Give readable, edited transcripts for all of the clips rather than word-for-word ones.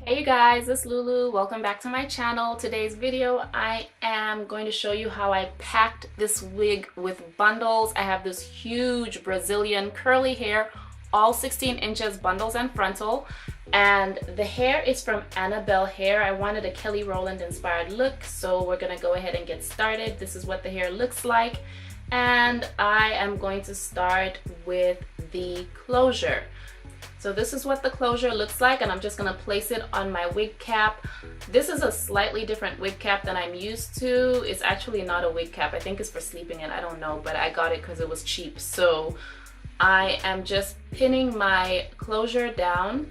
Hey you guys, it's Lulu. Welcome back to my channel. Today's video, I am going to show you how I packed this wig with bundles. I have this huge Brazilian curly hair, all 16 inches bundles and frontal. And the hair is from Annabelle hair. I wanted a Kelly Rowland inspired look, so we're gonna go ahead and get started. This is what the hair looks like. And I am going to start with the closure. So this is what the closure looks like, and I'm just gonna place it on my wig cap. This is a slightly different wig cap than I'm used to. It's actually not a wig cap. I think it's for sleeping in, I don't know, but I got it because it was cheap. So I am just pinning my closure down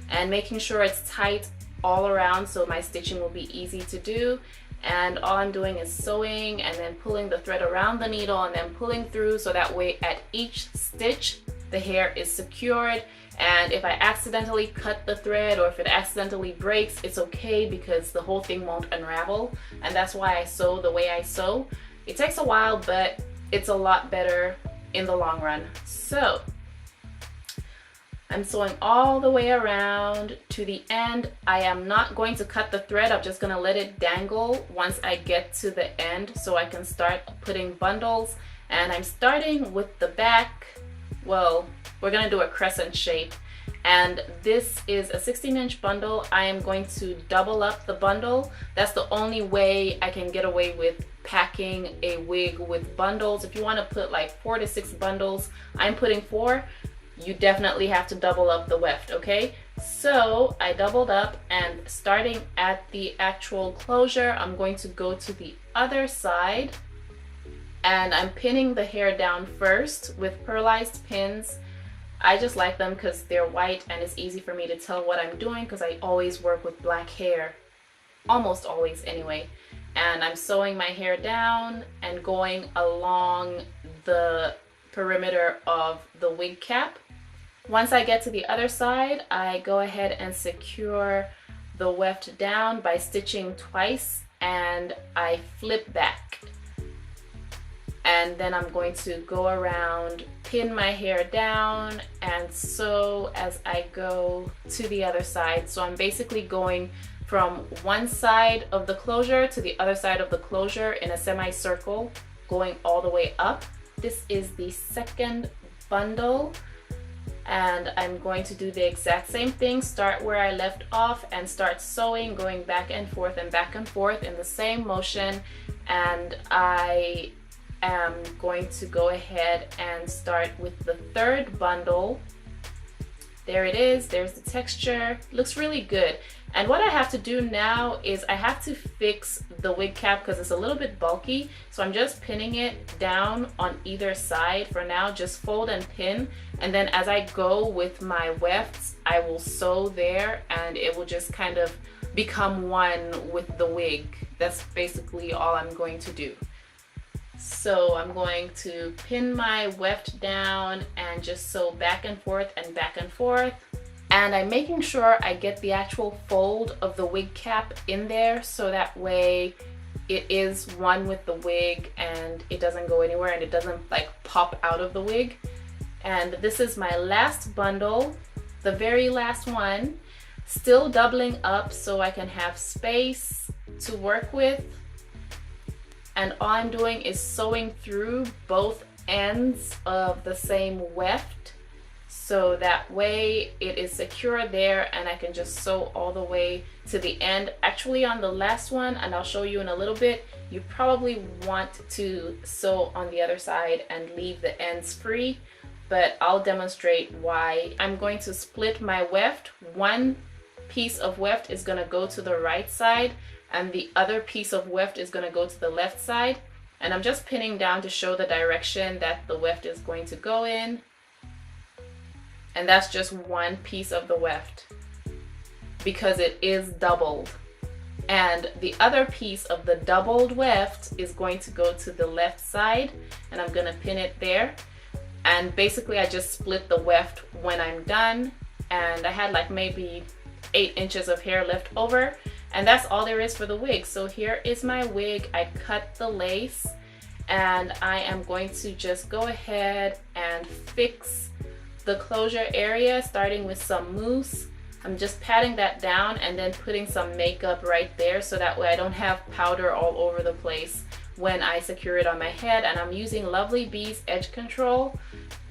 and making sure it's tight all around so my stitching will be easy to do. And all I'm doing is sewing and then pulling the thread around the needle and then pulling through, so that way at each stitch the hair is secured. And if I accidentally cut the thread or if it accidentally breaks, it's okay because the whole thing won't unravel. And that's why I sew the way I sew. It takes a while, but it's a lot better in the long run. So I'm sewing all the way around to the end. I am not going to cut the thread. I'm just gonna let it dangle once I get to the end so I can start putting bundles. And I'm starting with the back. Well, we're gonna do a crescent shape, and this is a 16-inch bundle. I am going to double up the bundle. That's the only way I can get away with packing a wig with bundles. If you want to put like 4 to 6 bundles, I'm putting 4. You definitely have to double up the weft, okay? So I doubled up, and starting at the actual closure, I'm going to go to the other side, and I'm pinning the hair down first with pearlized pins. I just like them because they're white and it's easy for me to tell what I'm doing because I always work with black hair, almost always anyway. And I'm sewing my hair down and going along the perimeter of the wig cap. Once I get to the other side, I go ahead and secure the weft down by stitching twice, and I flip back. And then I'm going to go around, pin my hair down, and sew as I go to the other side. So I'm basically going from one side of the closure to the other side of the closure in a semicircle, going all the way up. This is the second bundle, and I'm going to do the exact same thing. Start where I left off and start sewing, going back and forth in the same motion. And I am going to go ahead and start with the third bundle. There it is. There's the texture. Looks really good. And what I have to do now is I have to fix the wig cap because it's a little bit bulky. So I'm just pinning it down on either side for now. Just fold and pin. And then as I go with my wefts, I will sew there and it will just kind of become one with the wig. That's basically all I'm going to do. So I'm going to pin my weft down and just sew back and forth and back and forth. And I'm making sure I get the actual fold of the wig cap in there so that way it is one with the wig and it doesn't go anywhere and it doesn't like pop out of the wig. And this is my last bundle, the very last one, still doubling up so I can have space to work with. And all I'm doing is sewing through both ends of the same weft so that way it is secure there and I can just sew all the way to the end. Actually on the last one, and I'll show you in a little bit, you probably want to sew on the other side and leave the ends free, but I'll demonstrate why. I'm going to split my weft. One piece of weft is going to go to the right side and the other piece of weft is going to go to the left side. And I'm just pinning down to show the direction that the weft is going to go in. And that's just one piece of the weft because it is doubled. And the other piece of the doubled weft is going to go to the left side, and I'm going to pin it there. And basically I just split the weft when I'm done, and I had like maybe 8 inches of hair left over. And that's all there is for the wig. So here is my wig. I cut the lace and I am going to just go ahead and fix the closure area, starting with some mousse. I'm just patting that down and then putting some makeup right there so that way I don't have powder all over the place when I secure it on my head. And I'm using Lovely Bee's Edge Control,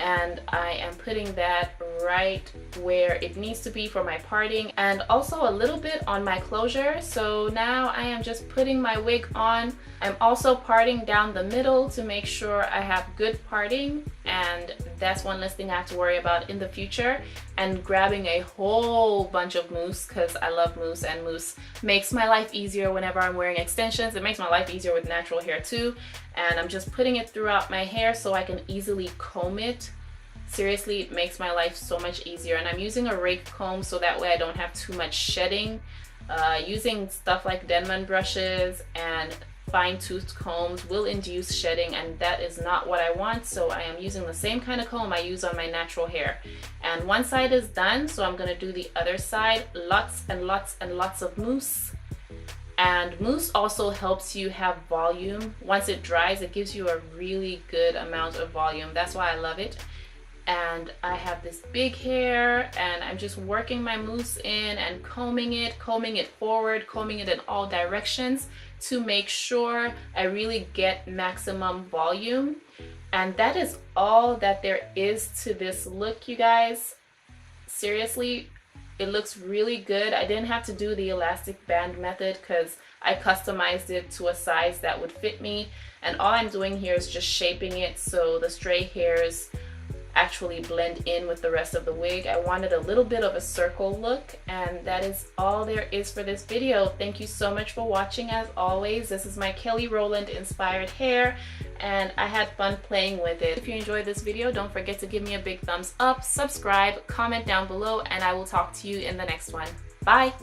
and I am putting that right where it needs to be for my parting, and also a little bit on my closure. So now I am just putting my wig on. I'm also parting down the middle to make sure I have good parting, and that's one less thing I have to worry about in the future. And grabbing a whole bunch of mousse because I love mousse, and mousse makes my life easier whenever I'm wearing extensions. It makes my life easier with natural hair too. And I'm just putting it throughout my hair so I can easily comb it. Seriously, it makes my life so much easier. And I'm using a rake comb so that way I don't have too much shedding. Using stuff like Denman brushes and fine-toothed combs will induce shedding, and that is not what I want. So I am using the same kind of comb I use on my natural hair. And one side is done, so I'm gonna do the other side. Lots and lots and lots of mousse. And mousse also helps you have volume. Once it dries, it gives you a really good amount of volume. That's why I love it. And I have this big hair, and I'm just working my mousse in and combing it forward, combing it in all directions to make sure I really get maximum volume. And that is all that there is to this look, you guys. Seriously, it looks really good. I didn't have to do the elastic band method because I customized it to a size that would fit me. And all I'm doing here is just shaping it so the stray hairs actually blend in with the rest of the wig. I wanted a little bit of a circle look, and that is all there is for this video. Thank you so much for watching. As always, this is my Kelly Rowland inspired hair, and I had fun playing with it. If you enjoyed this video, don't forget to give me a big thumbs up, subscribe, comment down below, and I will talk to you in the next one. Bye!